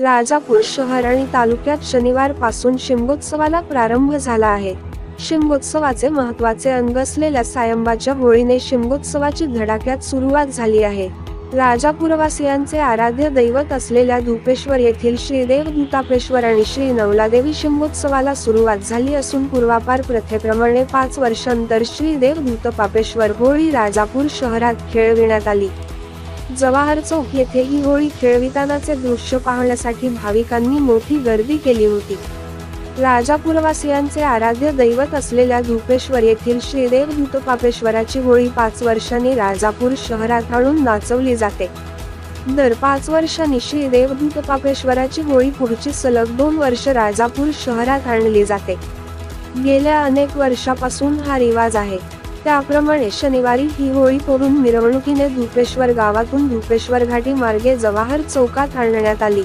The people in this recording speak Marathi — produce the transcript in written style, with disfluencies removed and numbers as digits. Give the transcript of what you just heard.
राजापूर शहर आणि तालुक्यात शनिवारपासून शिमगोत्सवाला प्रारंभ झाला आहे। शिमगोत्सवाचे महत्त्वाचे अंग असलेल्या सायंबाच्या होळीने शिमगोत्सवाची धडाक्यात सुरुवात झाली आहे। राजापूरवासियांचे आराध्य दैवत असलेल्या धुपेश्वर येथील श्रीदेव धुतापेश्वर आणि श्री नवलादेवी शिमगोत्सवाला सुरुवात झाली असून पूर्वापार प्रथेप्रमाणे 5 वर्षांनंतर श्रीदेव धुतपापेश्वर होळी राजापूर शहरात खेळविण्यात आली। जवाहर चौक येथे ही होळी खेळवितानाचे दृश्य पाहण्यासाठी भाविकांनी मोठी गर्दी केली होती। राजापूरवासियांचे आराध्य दैवत असलेल्या धुपेश्वर येथील श्रीदेव धुतपापेश्वराची होळी 5 वर्षांनी राजापूर शहरात आणून नाचवली जाते। दर 5 वर्षांनी श्रीदेव धुतपापेश्वराची होळी पुढची सलग 2 वर्ष राजापूर शहरात आणली जाते। गेल्या अनेक वर्षापासून हा रिवाज आहे। त्याप्रमाणे शनिवारी ही होळी फोडून मिरवणुकीने धुपेश्वर गावातून धुपेश्वर घाटी मार्गे जवाहर चौकात आणण्यात आली।